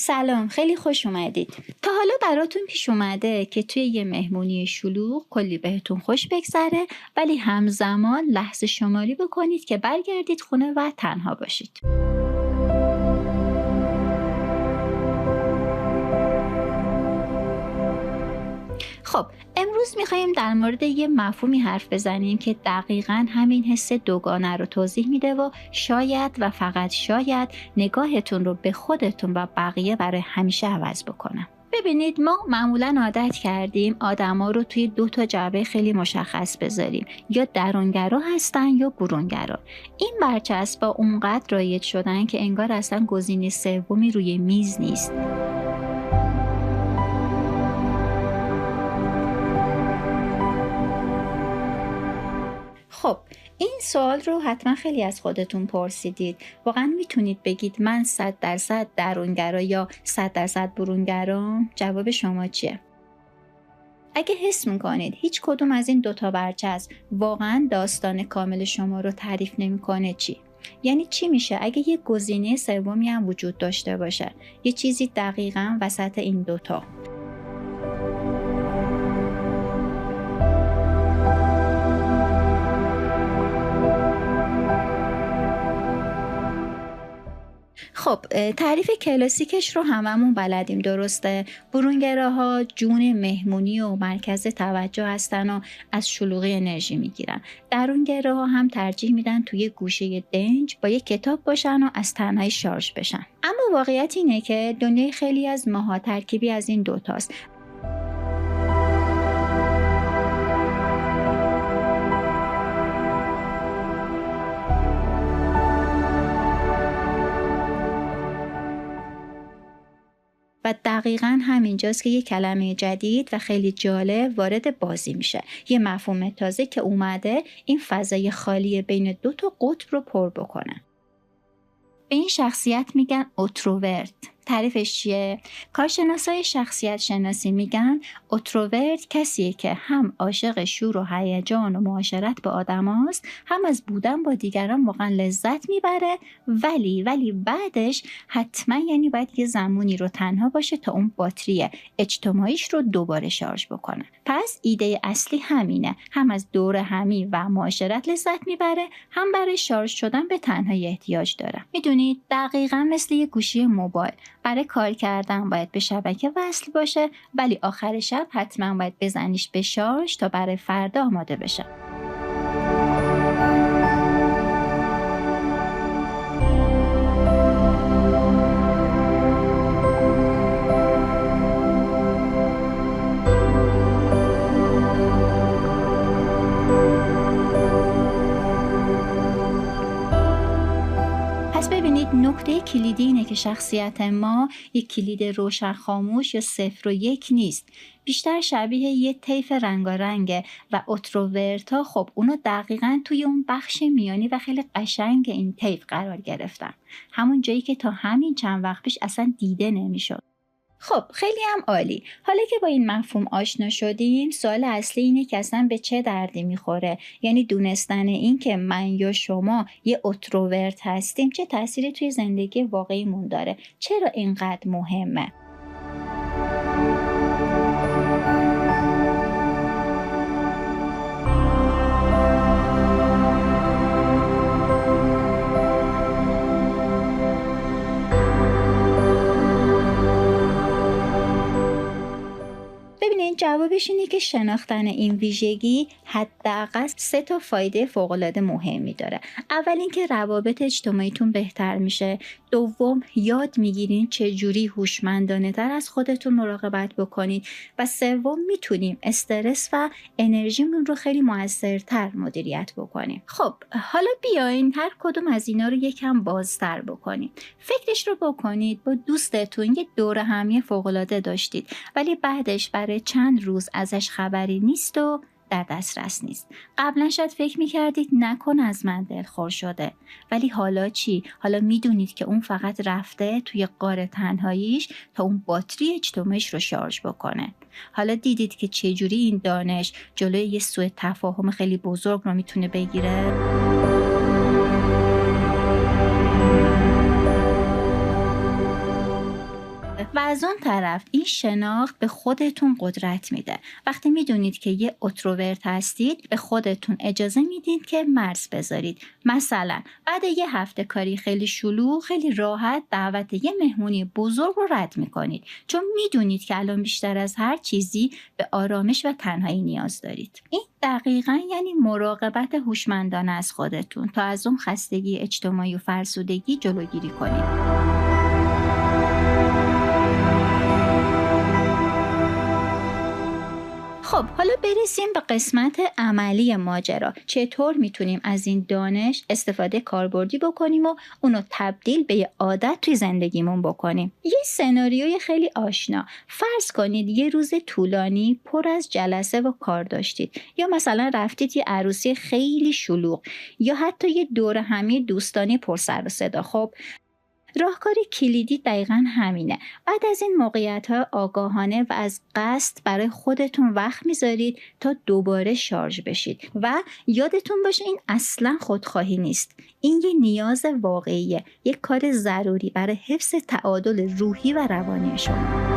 سلام، خیلی خوش اومدید. تا حالا براتون پیش اومده که توی یه مهمونی شلوغ کلی بهتون خوش بگذره ولی همزمان لحظه شماری بکنید که برگردید خونه و تنها باشید؟ خب، امروز میخواییم در مورد یه مفهومی حرف بزنیم که دقیقاً همین حس دوگانه رو توضیح میده و شاید و فقط شاید نگاهتون رو به خودتون و بقیه برای همیشه عوض بکنه. ببینید، ما معمولاً عادت کردیم آدما رو توی دو تا جعبه خیلی مشخص بذاریم، یا درونگرا هستن یا برونگرا. این برچسب‌ها اونقدر رایج شدن که انگار اصلاً گزینه سومی روی میز نیست. خب، این سوال رو حتما خیلی از خودتون پرسیدید. واقعا میتونید بگید من 100% درونگرا یا 100% برونگرام؟ جواب شما چیه؟ اگه حس میکنید هیچ کدوم از این دوتا برچسب واقعا داستان کامل شما رو تعریف نمیکنه، چی؟ یعنی چی میشه اگه یه گزینه سومی هم وجود داشته باشه؟ یه چیزی دقیقاً وسط این دوتا. خب، تعریف کلاسیکش رو هممون بلدیم، درسته؟ برونگراها جون مهمونی و مرکز توجه هستن و از شلوغی انرژی میگیرن. درونگراها هم ترجیح میدن توی گوشه دنج با یه کتاب باشن و از تنهایی شارژ بشن. اما واقعیت اینه که دنیای خیلی از ماها ترکیبی از این دوتاست. و دقیقاً همینجاست که یه کلمه جدید و خیلی جالب وارد بازی میشه. یه مفهوم تازه که اومده این فضای خالی بین دو تا قطب رو پر بکنه. به این شخصیت میگن اوتروورت. تعریفش چیه؟ کارشناسای شخصیت شناسی میگن اوتروورت کسیه که هم عاشق شور و هیجان و معاشرت با آدم هاست، هم از بودن با دیگران واقعا لذت میبره، ولی بعدش حتما یعنی باید یه زمانی رو تنها باشه تا اون باتری اجتماعیش رو دوباره شارژ بکنه. پس ایده اصلی همینه، هم از دور همی و معاشرت لذت میبره، هم برای شارژ شدن به تنهایی احتیاج داره. میدونید دقیقاً مثل یه گوشی موبایل، برای کار کردن باید به شبکه وصل باشه، ولی آخر شب حتما باید بزنیش به شارژ تا برای فردا آماده بشه. پس ببینید، نکته کلیدی اینه که شخصیت ما یک کلید روشن خاموش یا 0 و 1 نیست. بیشتر شبیه یه طیف رنگارنگه و اوتروورتا خب اونو دقیقاً توی اون بخش میانی و خیلی قشنگ این طیف قرار گرفتن. همون جایی که تا همین چند وقت پیش اصلا دیده نمیشد. خب، خیلی هم عالی. حالا که با این مفهوم آشنا شدیم، سوال اصلی اینه که اصلا به چه دردی میخوره؟ یعنی دونستن این که من یا شما یه اوتروورت هستیم چه تأثیری توی زندگی واقعیمون داره؟ چرا اینقدر مهمه؟ ببینید، جوابش اینه که شناختن این ویژگی حداقل 3 تا فایده فوق‌العاده مهمی داره. اول اینکه روابط اجتماعیتون بهتر میشه. دوم، یاد میگیرین چجوری هوشمندانه تر از خودتون مراقبت بکنید. و سوم، میتونیم استرس و انرژیمون رو خیلی موثرتر مدیریت بکنیم. خب، حالا بیاین هر کدوم از اینا رو یکم بازتر بکنیم. فکرش رو بکنید با دوستتون یه دوره همی فوق‌العاده داشتید، ولی بعدش برای چند روز ازش خبری نیست و در دسترس نیست. قبلا شاید فکر میکردید نکن از من دلخور شده، ولی حالا چی؟ حالا میدونید که اون فقط رفته توی غار تنهاییش تا اون باتری اجتماعیش رو شارژ بکنه. حالا دیدید که چجوری این دانش جلوی یه سوء تفاهم خیلی بزرگ رو میتونه بگیره؟ و از اون طرف این شناخت به خودتون قدرت میده. وقتی میدونید که یه اینتروورت هستید، به خودتون اجازه میدید که مرز بذارید. مثلا بعد یه هفته کاری خیلی شلوغ، خیلی راحت دعوت یه مهمونی بزرگ رو رد میکنید، چون میدونید که الان بیشتر از هر چیزی به آرامش و تنهایی نیاز دارید. این دقیقاً یعنی مراقبت هوشمندانه از خودتون تا از اون خستگی اجتماعی و فرسودگی جلوگیری کنید. خب حالا برسیم به قسمت عملی ماجرا. چطور میتونیم از این دانش استفاده کاربردی بکنیم و اونو تبدیل به یه عادت توی زندگیمون بکنیم؟ یه سناریوی خیلی آشنا. فرض کنید یه روز طولانی پر از جلسه و کار داشتید، یا مثلا رفتید یه عروسی خیلی شلوغ، یا حتی یه دور همی دوستانی پر سر و صدا. خب راهکار کلیدی دقیقاً همینه. بعد از این موقعیت‌ها آگاهانه و از قصد برای خودتون وقت میذارید تا دوباره شارژ بشید و یادتون باشه این اصلاً خودخواهی نیست. این یه نیاز واقعیه، یک کار ضروری برای حفظ تعادل روحی و روانی شما.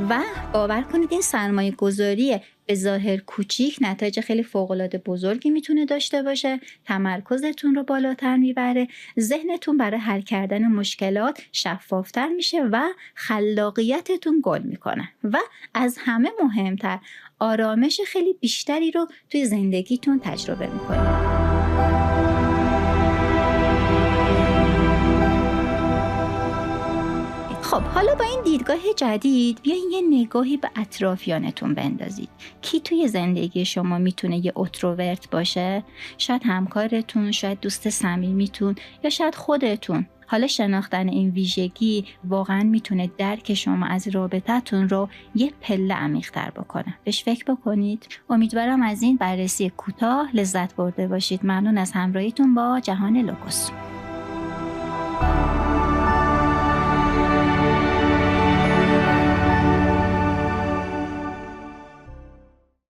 و باور کنید این سرمایه گذاری به ظاهر کوچیک نتایج خیلی فوق‌العاده بزرگی میتونه داشته باشه. تمرکزتون رو بالاتر میبره، ذهنتون برای حل کردن مشکلات شفافتر میشه و خلاقیتتون گل میکنه. و از همه مهمتر آرامش خیلی بیشتری رو توی زندگیتون تجربه میکنید. خب حالا با این دیدگاه جدید بیاین یه نگاهی به اطرافیانتون بندازید. کی توی زندگی شما میتونه یه اینتروورت باشه؟ شاید همکارتون، شاید دوست صمیمیتون، یا شاید خودتون. حالا شناختن این ویژگی واقعا میتونه درک شما از رابطتون رو یه پله عمیق‌تر بکنه. بهش فکر بکنید. امیدوارم از این بررسی کوتاه لذت برده باشید. ممنون از همراهیتون با جهان لوکوس.